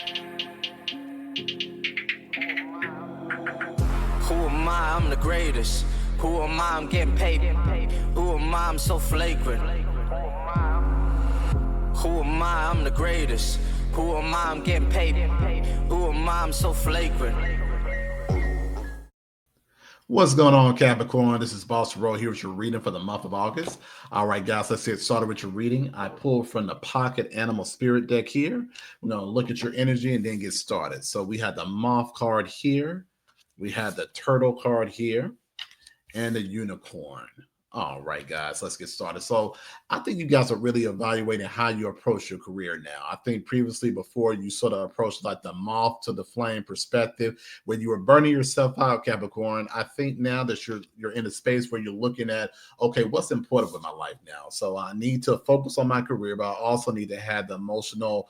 Who am I? I'm the greatest. Who am I? I'm getting paid. Who am I? I'm so flagrant. Who am I? I'm the greatest. Who am I? I'm getting paid. Who am I? I'm so flagrant. What's going on, Capricorn? This is Boss Roll here with your reading for the month of August. All right, guys, let's get started with your reading. I pulled from the Pocket Animal Spirit deck here. We're going to look at your energy and then get started. So we had the Moth card here. We had the Turtle card here and the Unicorn. All right, guys, let's get started. So I think you guys are really evaluating how you approach your career now. I think previously, before, you sort of approached like the moth to the flame perspective, when you were burning yourself out, Capricorn. I think now that you're in a space where you're looking at, okay, what's important with my life now? So I need to focus on my career, but I also need to have the emotional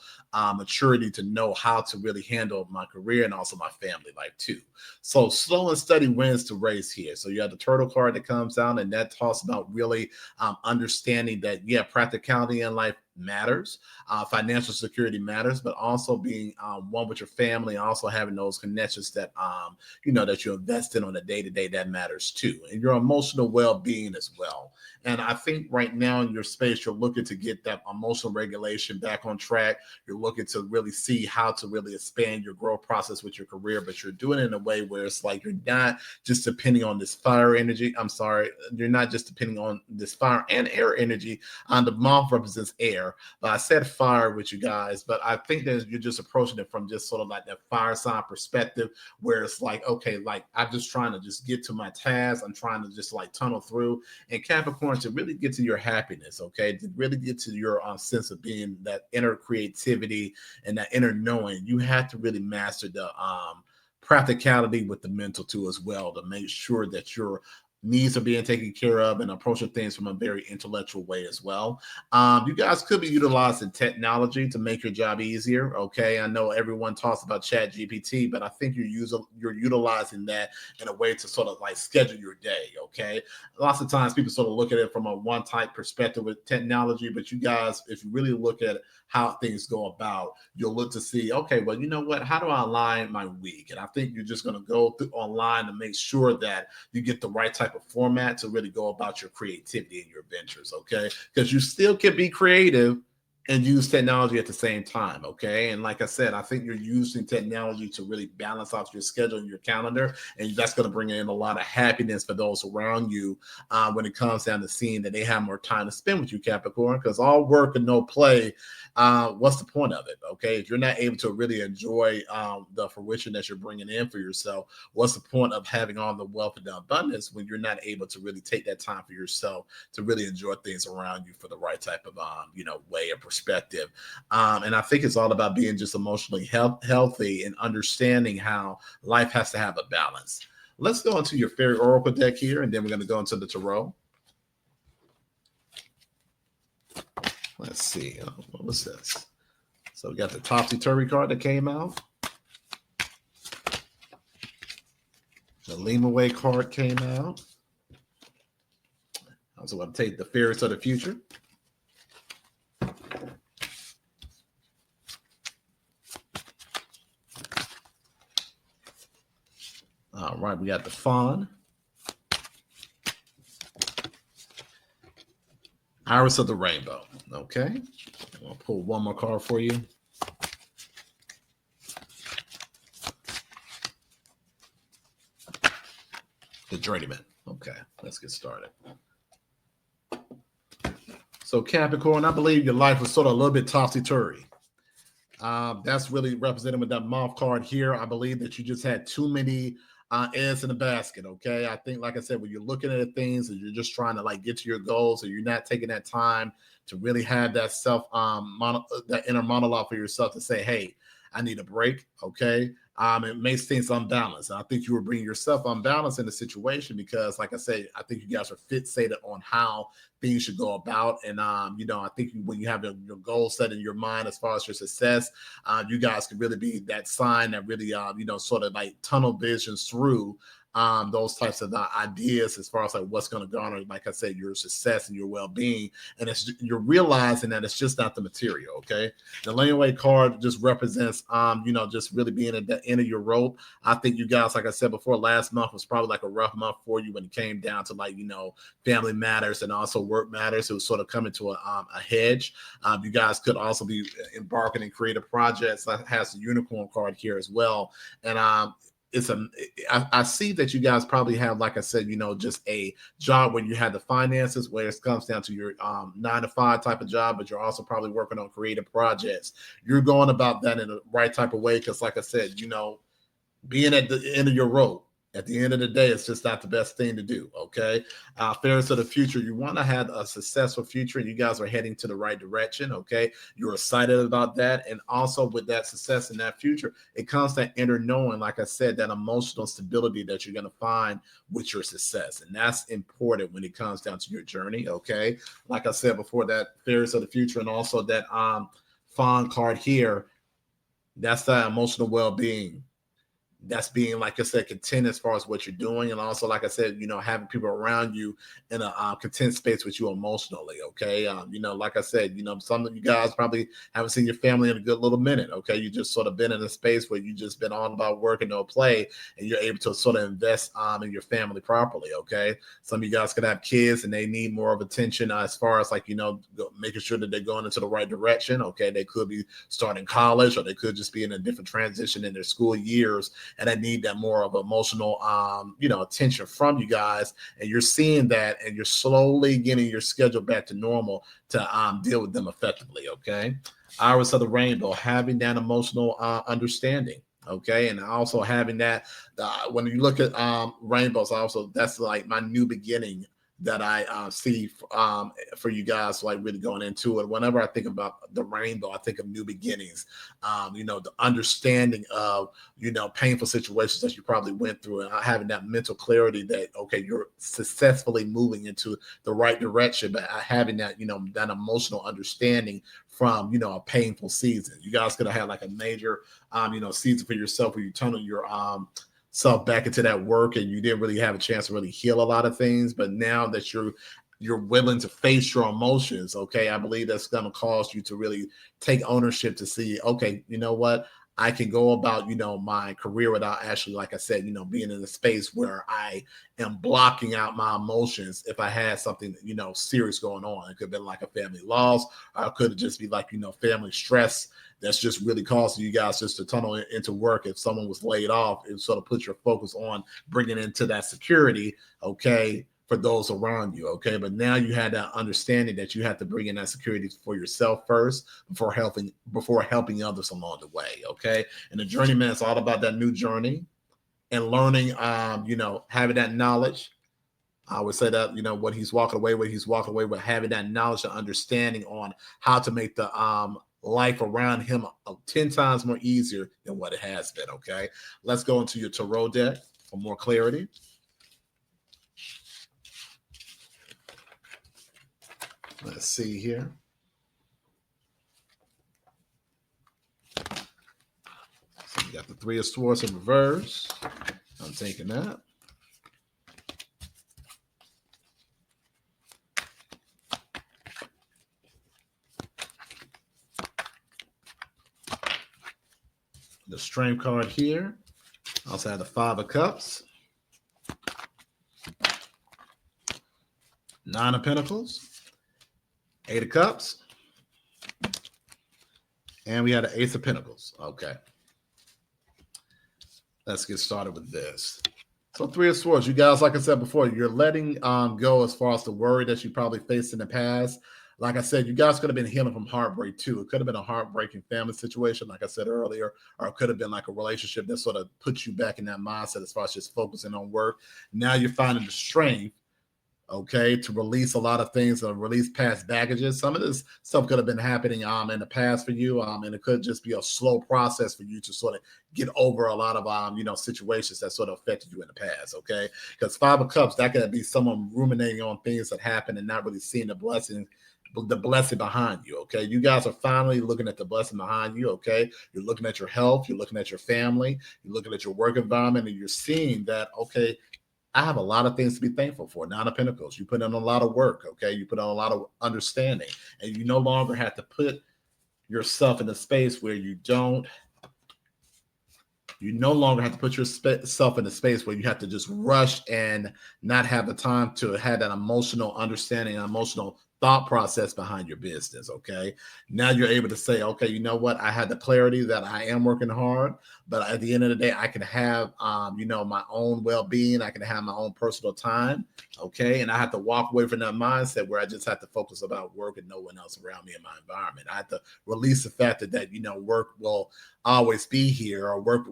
maturity to know how to really handle my career and also my family life too. So slow and steady wins the race here. So you have the Turtle card that comes out, and that talks about really understanding that, yeah, practicality in life matters, financial security matters, but also being one with your family, and also having those connections that that you invest in on a day-to-day, that matters too, and your emotional well-being as well. And I think right now in your space, you're looking to get that emotional regulation back on track. You're looking to really see how to really expand your growth process with your career, but you're doing it in a way where it's like you're not just depending on this fire energy. I'm sorry, you're not just depending on this fire and air energy. The month represents air, but I said fire with you guys, but I think that you're just approaching it from just sort of like that fire sign perspective, where it's like, okay, like I'm just trying to just get to my task. I'm trying to just like tunnel through. And Capricorn, to really get to your happiness, okay, to really get to your sense of being, that inner creativity and that inner knowing, you have to really master the practicality with the mental too as well, to make sure that you're needs are being taken care of and approaching things from a very intellectual way as well. You guys could be utilizing technology to make your job easier. Okay, I know everyone talks about Chat GPT, but I think you're utilizing that in a way to sort of like schedule your day. Okay, lots of times people sort of look at it from a one type perspective with technology, but you guys, if you really look at how things go about, you'll look to see, okay, well, you know what? How do I align my week? And I think you're just going to go through online to make sure that you get the right type of format to really go about your creativity and your ventures, okay? Because you still can be creative and use technology at the same time, okay? And like I said, I think you're using technology to really balance out your schedule and your calendar, and that's going to bring in a lot of happiness for those around you when it comes down to seeing that they have more time to spend with you, Capricorn, because all work and no play, what's the point of it, okay? If you're not able to really enjoy the fruition that you're bringing in for yourself, what's the point of having all the wealth and the abundance when you're not able to really take that time for yourself to really enjoy things around you for the right type of way or perspective. And I think it's all about being just emotionally healthy and understanding how life has to have a balance. Let's go into your fairy oracle deck here, and then we're going to go into the tarot. Let's see. What was this? So we got the Topsy-Turvy card that came out. The Lima Way card came out. I also want to take the Fairies of the Future. All right, we got the Fawn. Iris of the Rainbow. Okay. I'll pull one more card for you. The Journeyman. Okay, let's get started. So Capricorn, I believe your life was sort of a little bit topsy-turvy. That's really represented with that moth card here. I believe that you just had too many eggs in the basket. Okay, I think, like I said, when you're looking at things and you're just trying to like get to your goals, and you're not taking that time to really have that that inner monologue for yourself to say, hey, I need a break. Okay. It makes things unbalanced. And I think you were bringing yourself unbalanced in the situation because, like I say, I think you guys are fixated on how things should go about. And, I think when you have your goal set in your mind as far as your success, you guys could really be that sign that really, sort of like tunnel visions through those types of ideas as far as like what's going to garner, like I said, your success and your well-being. And you're realizing that it's just not the material. Okay. The laneway card just represents, just really being at the end of your rope. I think you guys, like I said before, last month was probably like a rough month for you when it came down to like, family matters and also work matters. It was sort of coming to a hedge. You guys could also be embarking in creative projects. That has the unicorn card here as well. And I see that you guys probably have, like I said, just a job where you have the finances, where it comes down to your 9-to-5 type of job, but you're also probably working on creative projects. You're going about that in the right type of way because, like I said, being at the end of your rope, at the end of the day, it's just not the best thing to do. Okay. Fairies of the future, you want to have a successful future, and you guys are heading to the right direction. Okay. You're excited about that. And also with that success in that future, it comes that inner knowing, like I said, that emotional stability that you're going to find with your success. And that's important when it comes down to your journey. Okay. Like I said before, that fairies of the future, and also that fawn card here, that's that emotional well-being. That's being, like I said, content as far as what you're doing. And also, like I said, having people around you in a content space with you emotionally. Okay. Like I said, some of you guys probably haven't seen your family in a good little minute. Okay. You just sort of been in a space where you just been on about work and no play, and you're able to sort of invest in your family properly. Okay. Some of you guys could have kids and they need more of attention as far as like, making sure that they're going into the right direction. Okay. They could be starting college, or they could just be in a different transition in their school years, and I need that more of emotional, attention from you guys. And you're seeing that, and you're slowly getting your schedule back to normal to deal with them effectively. Okay. Iris of the rainbow, having that emotional understanding. Okay. And also having that, when you look at rainbows, also, that's like my new beginning that I see for you guys, like really going into it. Whenever I think about the rainbow, I think of new beginnings, the understanding of, painful situations that you probably went through, and having that mental clarity that, okay, you're successfully moving into the right direction, but having that, that emotional understanding from, a painful season. You guys could have had like a major, season for yourself where you tunnel your, self back into that work, and you didn't really have a chance to really heal a lot of things. But now that you're willing to face your emotions, okay, I believe that's going to cause you to really take ownership to see, okay, you know what, I can go about, my career without actually, like I said, being in a space where I am blocking out my emotions if I had something, serious going on. It could have been like a family loss, or it could just be like, family stress that's just really causing you guys just to tunnel into work. If someone was laid off, it sort of puts your focus on bringing into that security, okay, for those around you. Okay. But now you had that understanding that you have to bring in that security for yourself first before helping others along the way. Okay. And the journeyman is all about that new journey and learning, having that knowledge. I would say that, what he's walking away with, having that knowledge and understanding on how to make the life around him 10 times more easier than what it has been. Okay. Let's go into your tarot deck for more clarity. Let's see here. So you got the Three of Swords in reverse. I'm taking that. The Strength card here. Also have the Five of Cups. Nine of Pentacles. Eight of Cups. And we had an Ace of Pentacles. Okay. Let's get started with this. So Three of Swords. You guys, like I said before, you're letting go as far as the worry that you probably faced in the past. Like I said, you guys could have been healing from heartbreak too. It could have been a heartbreaking family situation, like I said earlier, or it could have been like a relationship that sort of puts you back in that mindset as far as just focusing on work. Now you're finding the strength, okay, to release a lot of things, or release past baggages. Some of this stuff could have been happening in the past for you, and it could just be a slow process for you to sort of get over a lot of situations that sort of affected you in the past, okay? Because Five of Cups, that could be someone ruminating on things that happened and not really seeing the the blessing behind you. Okay, you guys are finally looking at the blessing behind you. Okay, you're looking at your health, you're looking at your family, you're looking at your work environment, and you're seeing that, okay, I have a lot of things to be thankful for. Nine of Pentacles, you put in a lot of work. Okay, you put in a lot of understanding, and you no longer have to put yourself in a space where you no longer have to put yourself in a space where you have to just rush and not have the time to have that emotional understanding, emotional thought process behind your business. Okay, now you're able to say, okay, you know what, I had the clarity that I am working hard, but at the end of the day, I can have my own well-being, I can have my own personal time. Okay, and I have to walk away from that mindset where I just have to focus about work and no one else around me in my environment. I have to release the fact that work will always be here, or work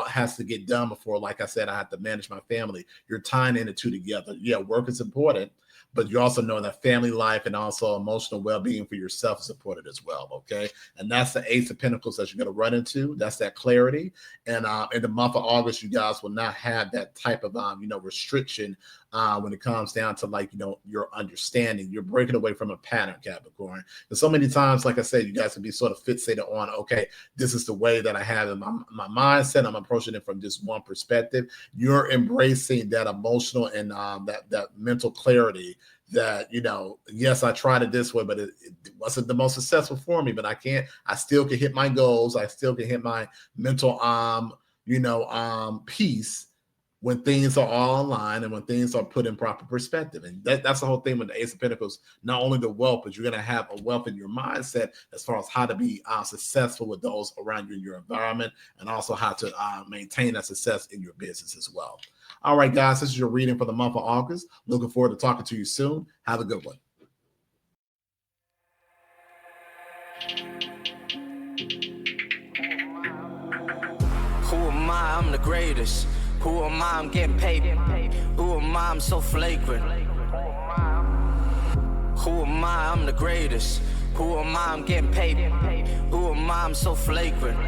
has to get done before, like I said, I have to manage my family. You're tying in the two together. Yeah, work is important, but you also know that family life and also emotional well-being for yourself is important as well. Okay, and that's the Ace of Pentacles that you're going to run into. That's that clarity, and in the month of August, you guys will not have that type of restriction when it comes down to your understanding. You're breaking away from a pattern, Capricorn. And so many times, like I said, you guys can be sort of fixated on, okay, this is the way that I have in my mindset. I'm approaching it from just one perspective. You're embracing that emotional and that mental clarity that, yes, I tried it this way, but it wasn't the most successful for me, but I still can hit my goals. I still can hit my mental, peace when things are all aligned and when things are put in proper perspective. And that's the whole thing with the Ace of Pentacles. Not only the wealth, but you're going to have a wealth in your mindset as far as how to be successful with those around you in your environment, and also how to maintain that success in your business as well. All right, guys, this is your reading for the month of August. Looking forward to talking to you soon. Have a good one. Who am I? I'm the greatest. Who am I? I'm getting paid. Who am I? I'm so flagrant. Who am I? I'm the greatest. Who am I? I'm getting paid. Who am I? I'm so flagrant.